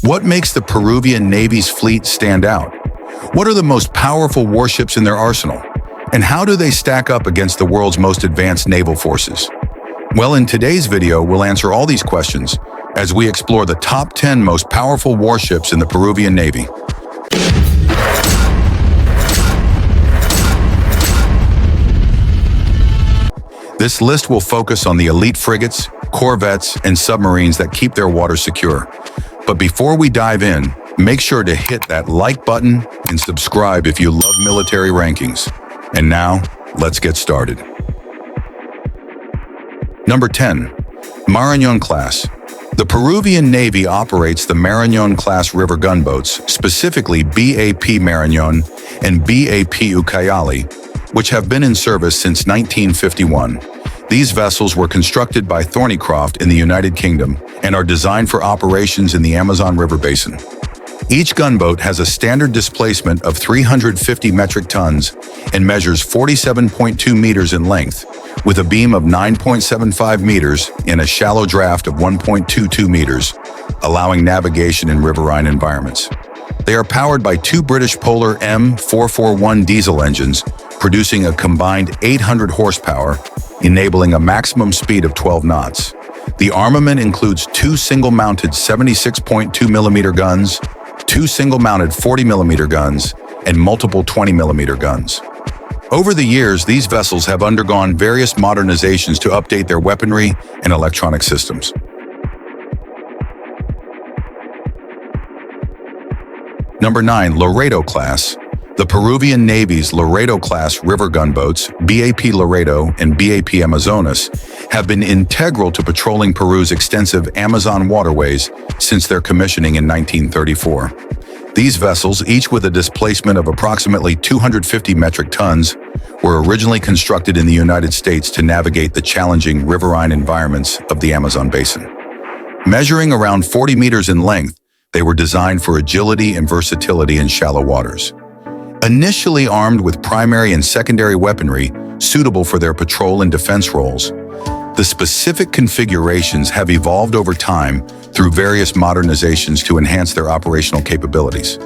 What makes the Peruvian Navy's fleet stand out? What are the most powerful warships in their arsenal? And how do they stack up against the world's most advanced naval forces? Well, in today's video, we'll answer all these questions as we explore the top 10 most powerful warships in the Peruvian Navy. This list will focus on the elite frigates, corvettes, and submarines that keep their waters secure. But before we dive in, make sure to hit that like button and subscribe if you love military rankings. And now, let's get started. Number 10. Marañón-class. The Peruvian Navy operates the Marañón-class river gunboats, specifically BAP Marañón and BAP Ucayali, which have been in service since 1951. These vessels were constructed by Thornycroft in the United Kingdom and are designed for operations in the Amazon River Basin. Each gunboat has a standard displacement of 350 metric tons and measures 47.2 meters in length, with a beam of 9.75 meters and a shallow draft of 1.22 meters, allowing navigation in riverine environments. They are powered by two British Polar M441 diesel engines, producing a combined 800 horsepower, enabling a maximum speed of 12 knots. The armament includes two single-mounted 76.2mm guns, two single-mounted 40mm guns, and multiple 20mm guns. Over the years, these vessels have undergone various modernizations to update their weaponry and electronic systems. Number 9. Loreto-class. The Peruvian Navy's Loreto-class river gunboats, BAP Loreto and BAP Amazonas, have been integral to patrolling Peru's extensive Amazon waterways since their commissioning in 1934. These vessels, each with a displacement of approximately 250 metric tons, were originally constructed in the United States to navigate the challenging riverine environments of the Amazon basin. Measuring around 40 meters in length, they were designed for agility and versatility in shallow waters. Initially armed with primary and secondary weaponry suitable for their patrol and defense roles, the specific configurations have evolved over time through various modernizations to enhance their operational capabilities.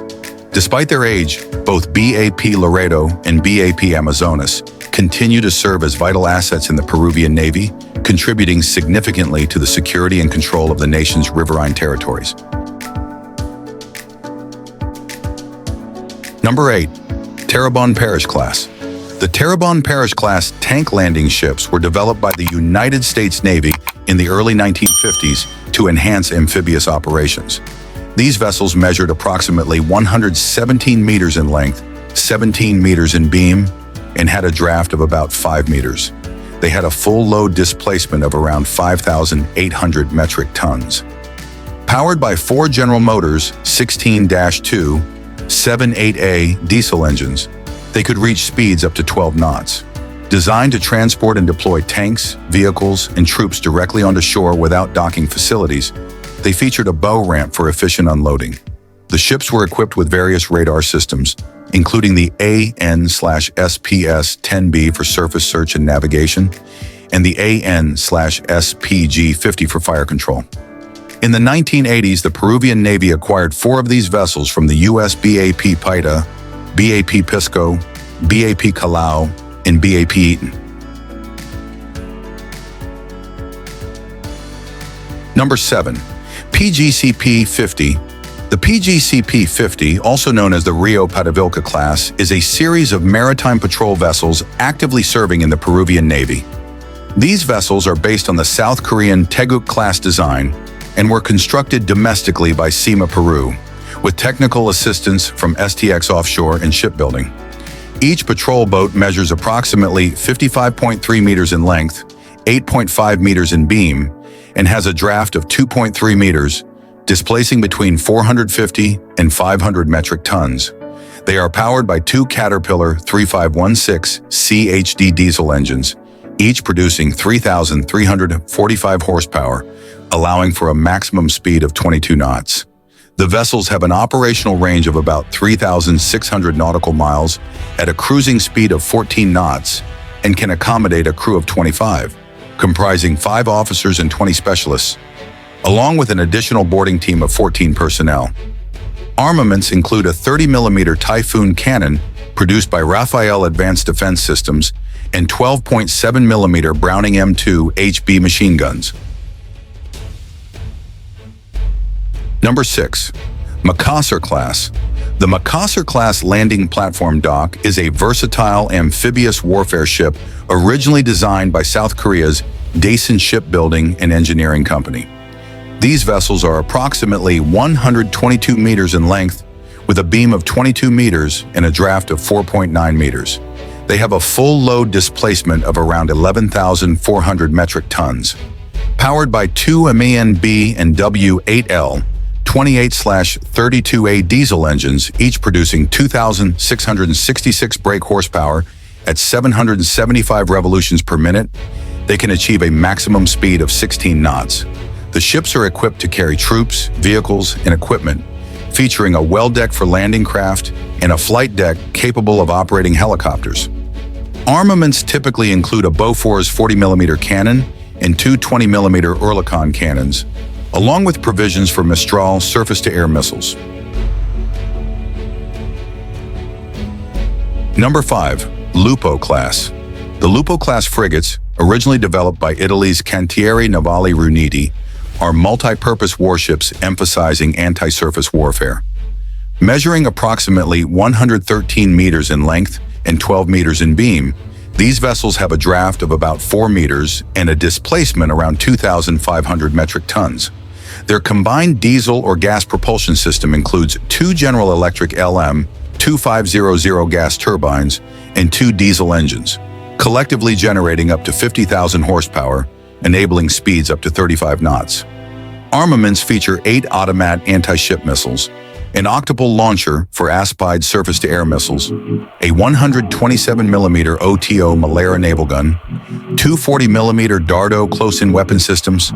Despite their age, both BAP Loreto and BAP Amazonas continue to serve as vital assets in the Peruvian Navy, contributing significantly to the security and control of the nation's riverine territories. Number 8. Terrebonne Parish class. The Terrebonne Parish class tank landing ships were developed by the United States Navy in the early 1950s to enhance amphibious operations. These vessels measured approximately 117 meters in length, 17 meters in beam, and had a draft of about 5 meters. They had a full load displacement of around 5,800 metric tons. Powered by 4 General Motors 16-2 78A diesel engines, they could reach speeds up to 12 knots. Designed to transport and deploy tanks, vehicles, and troops directly onto shore without docking facilities, they featured a bow ramp for efficient unloading. The ships were equipped with various radar systems, including the AN/SPS-10B for surface search and navigation, and the AN/SPG-50 for fire control. In the 1980s, the Peruvian Navy acquired 4 of these vessels from the U.S. BAP Paita, BAP Pisco, BAP Callao, and BAP Eaton. Number 7. PGCP-50. The PGCP-50, also known as the Rio Patavilca class, is a series of maritime patrol vessels actively serving in the Peruvian Navy. These vessels are based on the South Korean Taeguk-class design and were constructed domestically by SEMA Peru, with technical assistance from STX Offshore and Shipbuilding. Each patrol boat measures approximately 55.3 meters in length, 8.5 meters in beam, and has a draft of 2.3 meters, displacing between 450 and 500 metric tons. They are powered by 2 Caterpillar 3516 CHD diesel engines, each producing 3,345 horsepower, allowing for a maximum speed of 22 knots. The vessels have an operational range of about 3,600 nautical miles at a cruising speed of 14 knots and can accommodate a crew of 25, comprising 5 officers and 20 specialists. along with an additional boarding team of 14 personnel. Armaments include a 30mm Typhoon cannon produced by Rafael Advanced Defense Systems and 12.7mm Browning M2 HB machine guns. Number 6. Makassar-class. The Makassar-class landing platform dock is a versatile amphibious warfare ship originally designed by South Korea's Daesan Shipbuilding and Engineering Company. These vessels are approximately 122 meters in length, with a beam of 22 meters and a draft of 4.9 meters. They have a full load displacement of around 11,400 metric tons. Powered by two MAN-B and W8L 28/32A diesel engines, each producing 2,666 brake horsepower at 775 revolutions per minute, they can achieve a maximum speed of 16 knots. The ships are equipped to carry troops, vehicles, and equipment, featuring a well deck for landing craft and a flight deck capable of operating helicopters. Armaments typically include a Bofors 40mm cannon and two 20mm Oerlikon cannons, along with provisions for Mistral surface-to-air missiles. Number 5. Lupo-class. The Lupo-class frigates, originally developed by Italy's Cantieri Navali Riuniti, are multi-purpose warships emphasizing anti-surface warfare. Measuring approximately 113 meters in length and 12 meters in beam, these vessels have a draft of about 4 meters and a displacement around 2,500 metric tons. Their combined diesel or gas propulsion system includes two General Electric LM2500 gas turbines and two diesel engines, collectively generating up to 50,000 horsepower, enabling speeds up to 35 knots. Armaments feature 8 automat anti-ship missiles, an octuple launcher for Aspide surface-to-air missiles, a 127mm OTO Malera naval gun, two 40mm Dardo close-in weapon systems,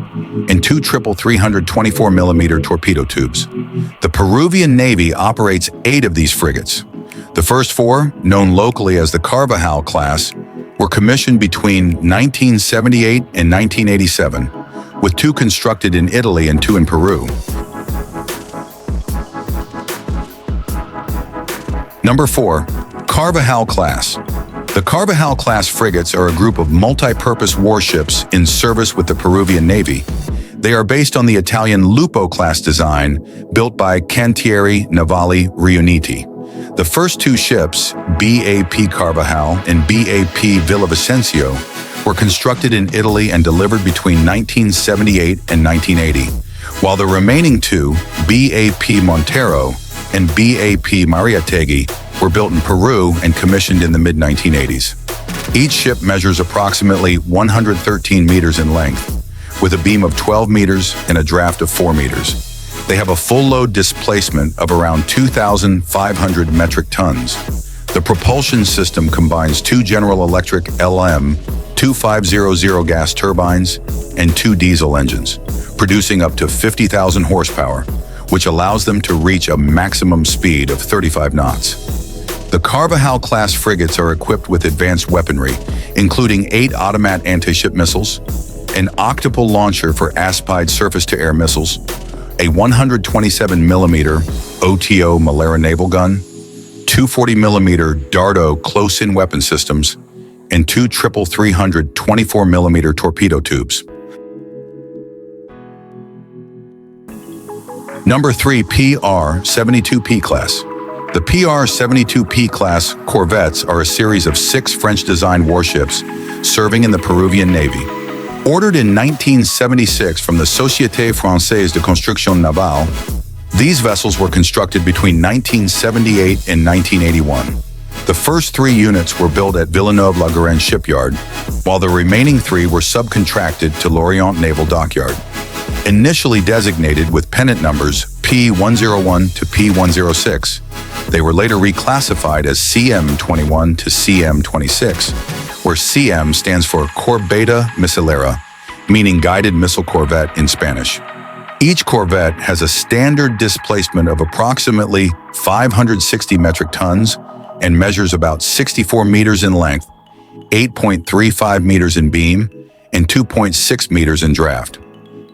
and two 324mm torpedo tubes. The Peruvian Navy operates 8 of these frigates. The first 4, known locally as the Carvajal-class, were commissioned between 1978 and 1987, with 2 constructed in Italy and 2 in Peru. Number 4. Carvajal-class. The Carvajal-class frigates are a group of multi-purpose warships in service with the Peruvian Navy. They are based on the Italian Lupo-class design built by Cantieri Navali Riuniti. The first 2 ships, BAP Carvajal and BAP Villavicencio, were constructed in Italy and delivered between 1978 and 1980, while the remaining 2, BAP Montero and BAP Mariategui, were built in Peru and commissioned in the mid-1980s. Each ship measures approximately 113 meters in length, with a beam of 12 meters and a draft of 4 meters. They have a full load displacement of around 2,500 metric tons. The propulsion system combines 2 General Electric LM2500 gas turbines and 2 diesel engines, producing up to 50,000 horsepower, which allows them to reach a maximum speed of 35 knots. The Carvajal-class frigates are equipped with advanced weaponry, including 8 automat anti-ship missiles, an octuple launcher for Aspide surface-to-air missiles, a 127mm OTO Malera naval gun, 2 40mm Dardo close-in weapon systems, and 2 300 24mm torpedo tubes. Number 3. PR-72P class. The PR-72P class corvettes are a series of 6 French-designed warships serving in the Peruvian Navy. Ordered in 1976 from the Société Française de Construction Navale, these vessels were constructed between 1978 and 1981. The first 3 units were built at Villeneuve-la-Garenne shipyard, while the remaining 3 were subcontracted to Lorient Naval Dockyard. Initially designated with pennant numbers P101 to P106, they were later reclassified as CM21 to CM26, where CM stands for Corbeta Misilera, meaning guided missile corvette in Spanish. Each corvette has a standard displacement of approximately 560 metric tons and measures about 64 meters in length, 8.35 meters in beam, and 2.6 meters in draft.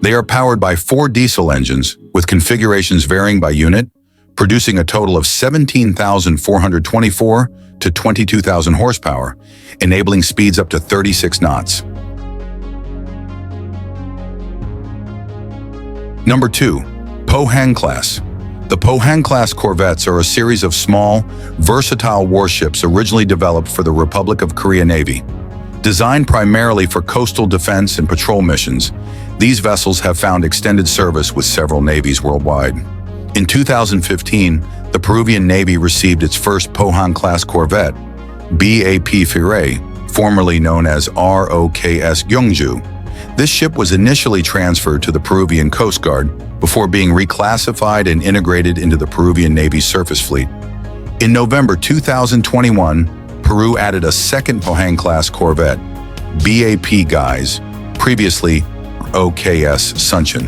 They are powered by 4 diesel engines, with configurations varying by unit, producing a total of 17,424 to 22,000 horsepower, enabling speeds up to 36 knots. Number 2. Pohang-class. The Pohang-class corvettes are a series of small, versatile warships originally developed for the Republic of Korea Navy. Designed primarily for coastal defense and patrol missions, these vessels have found extended service with several navies worldwide. In 2015, the Peruvian Navy received its first Pohang-class corvette, BAP Firay, formerly known as ROKS Gyeongju. This ship was initially transferred to the Peruvian Coast Guard before being reclassified and integrated into the Peruvian Navy's surface fleet. In November 2021, Peru added a second Pohang-class corvette, BAP Guise, previously OKS Suncheon.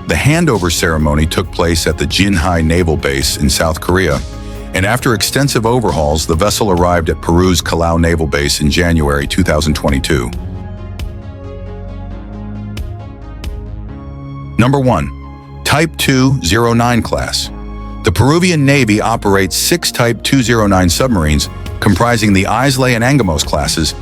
The handover ceremony took place at the Jinhae Naval Base in South Korea, and after extensive overhauls, the vessel arrived at Peru's Callao Naval Base in January 2022. Number 1. Type 209 class. The Peruvian Navy operates 6 Type 209 submarines comprising the Islay and Angamos classes.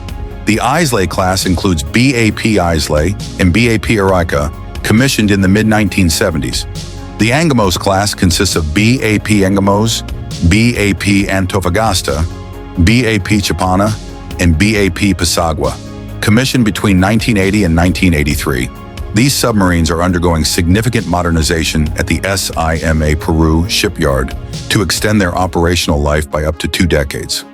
The Islay class includes BAP Islay and BAP Arica, commissioned in the mid-1970s. The Angamos class consists of BAP Angamos, BAP Antofagasta, BAP Chapana, and BAP Pasagua, commissioned between 1980 and 1983. These submarines are undergoing significant modernization at the SIMA Peru shipyard to extend their operational life by up to 2 decades.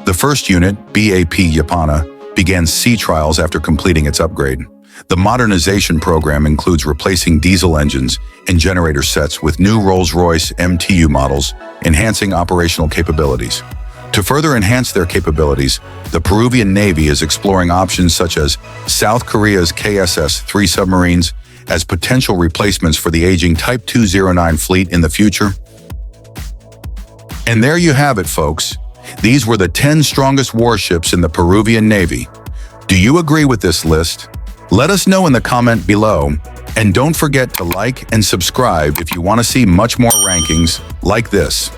The first unit, BAP Yapana, began sea trials after completing its upgrade. The modernization program includes replacing diesel engines and generator sets with new Rolls-Royce MTU models, enhancing operational capabilities. To further enhance their capabilities, the Peruvian Navy is exploring options such as South Korea's KSS-3 submarines as potential replacements for the aging Type 209 fleet in the future. And there you have it, folks. These were the 10 strongest warships in the Peruvian Navy. Do you agree with this list? Let us know in the comment below. And don't forget to like and subscribe if you want to see much more rankings like this.